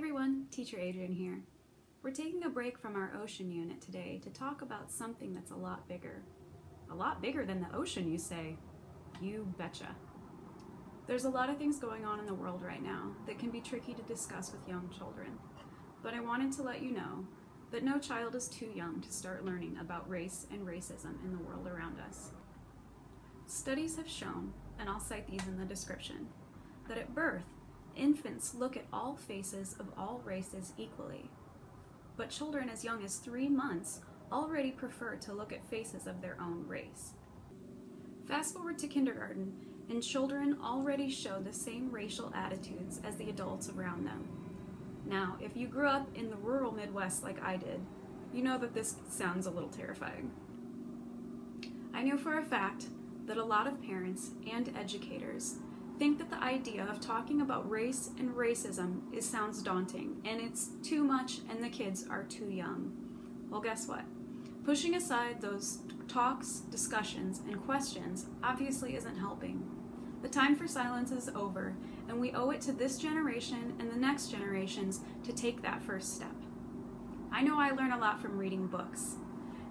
everyone, Teacher Adrian here. We're taking a break from our ocean unit today to talk about something that's a lot bigger. A lot bigger than the ocean, you say? You betcha. There's a lot of things going on in the world right now that can be tricky to discuss with young children, but I wanted to let you know that no child is too young to start learning about race and racism in the world around us. Studies have shown, and I'll cite these in the description, that at birth, infants look at all faces of all races equally, but children as young as 3 months already prefer to look at faces of their own race. Fast forward to kindergarten, and children already show the same racial attitudes as the adults around them. Now, if you grew up in the rural Midwest like I did, you know that this sounds a little terrifying. I know for a fact that a lot of parents and educators think that the idea of talking about race and racism sounds daunting, and it's too much and the kids are too young. Well, guess what? Pushing aside those talks, discussions, and questions obviously isn't helping. The time for silence is over, and we owe it to this generation and the next generations to take that first step. I know I learn a lot from reading books,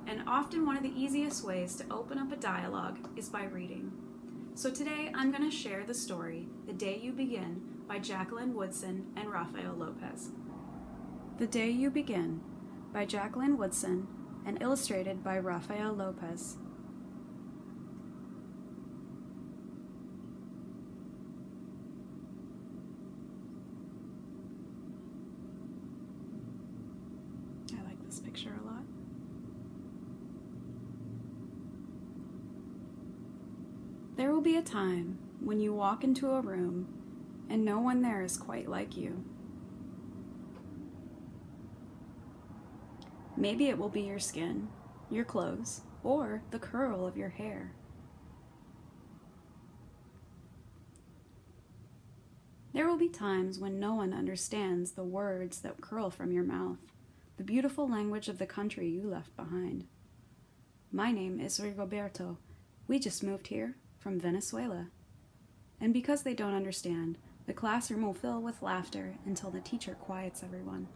and often one of the easiest ways to open up a dialogue is by reading. So today I'm going to share the story, The Day You Begin, by Jacqueline Woodson and Rafael Lopez. The Day You Begin, by Jacqueline Woodson and illustrated by Rafael Lopez. I like this picture a lot. There will be a time when you walk into a room and no one there is quite like you. Maybe it will be your skin, your clothes, or the curl of your hair. There will be times when no one understands the words that curl from your mouth, the beautiful language of the country you left behind. My name is Rigoberto. We just moved here from Venezuela. And because they don't understand, the classroom will fill with laughter until the teacher quiets everyone.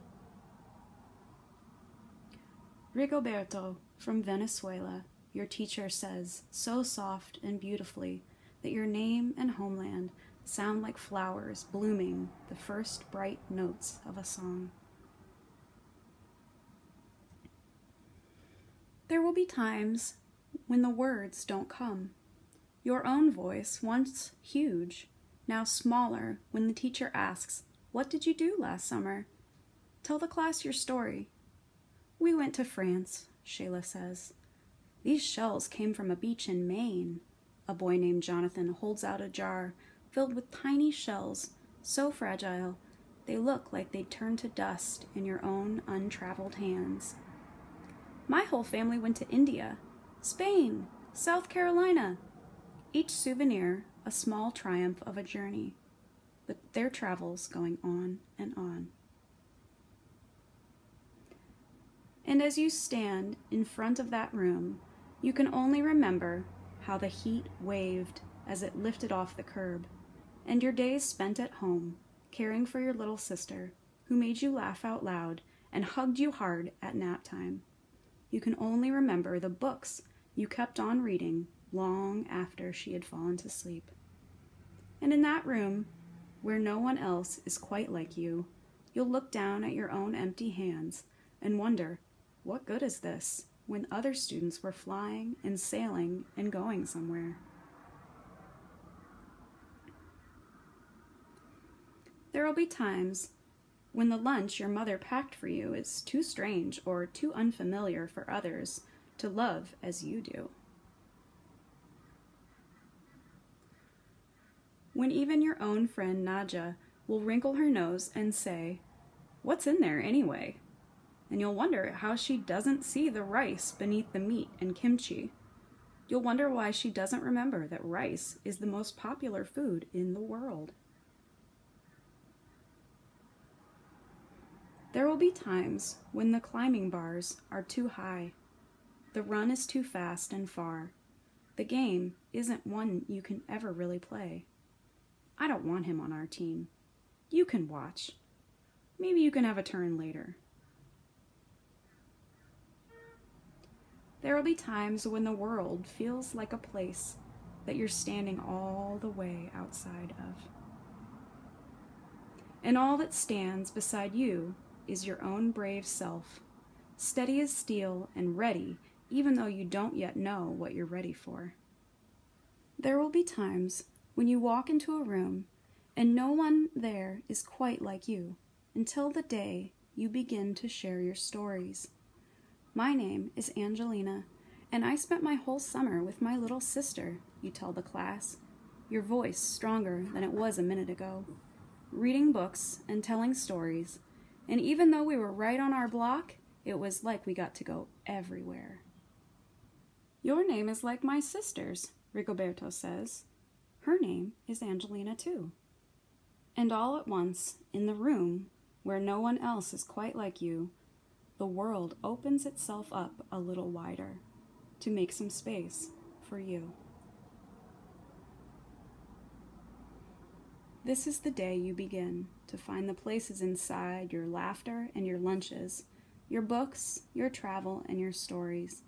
Rigoberto, from Venezuela, your teacher says so soft and beautifully that your name and homeland sound like flowers blooming the first bright notes of a song. There will be times when the words don't come. Your own voice, once huge, now smaller when the teacher asks, "What did you do last summer?" Tell the class your story. "We went to France," Shayla says. "These shells came from a beach in Maine." A boy named Jonathan holds out a jar filled with tiny shells, so fragile they look like they'd turn to dust in your own untraveled hands. "My whole family went to India, Spain, South Carolina." Each souvenir a small triumph of a journey, with their travels going on and on. And as you stand in front of that room, you can only remember how the heat waved as it lifted off the curb, and your days spent at home, caring for your little sister, who made you laugh out loud and hugged you hard at nap time. You can only remember the books you kept on reading long after she had fallen to sleep. And in that room, where no one else is quite like you, you'll look down at your own empty hands and wonder, what good is this when other students were flying and sailing and going somewhere? There will be times when the lunch your mother packed for you is too strange or too unfamiliar for others to love as you do. When even your own friend Nadja will wrinkle her nose and say, "What's in there anyway?" And you'll wonder how she doesn't see the rice beneath the meat and kimchi. You'll wonder why she doesn't remember that rice is the most popular food in the world. There will be times when the climbing bars are too high, the run is too fast and far, the game isn't one you can ever really play. I don't want him on our team. You can watch. maybe you can have a turn later. There will be times when the world feels like a place that you're standing all the way outside of. And all that stands beside you is your own brave self, steady as steel and ready, even though you don't yet know what you're ready for. There will be times when you walk into a room and no one there is quite like you until the day you begin to share your stories. My name is Angelina, and I spent my whole summer with my little sister, you tell the class, your voice stronger than it was a minute ago, reading books and telling stories, and even though we were right on our block, it was like we got to go everywhere. Your name is like my sister's, Rigoberto says. Her name is Angelina too. And all at once, in the room where no one else is quite like you, the world opens itself up a little wider to make some space for you. This is the day you begin to find the places inside your laughter and your lunches, your books, your travel, and your stories,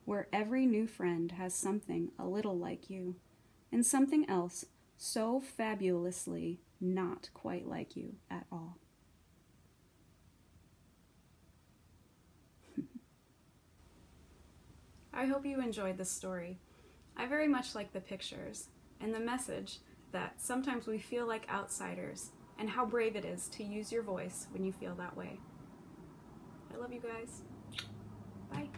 where every new friend has something a little like you, and something else so fabulously not quite like you at all. I hope you enjoyed this story. I very much like the pictures and the message that sometimes we feel like outsiders and how brave it is to use your voice when you feel that way. I love you guys. Bye.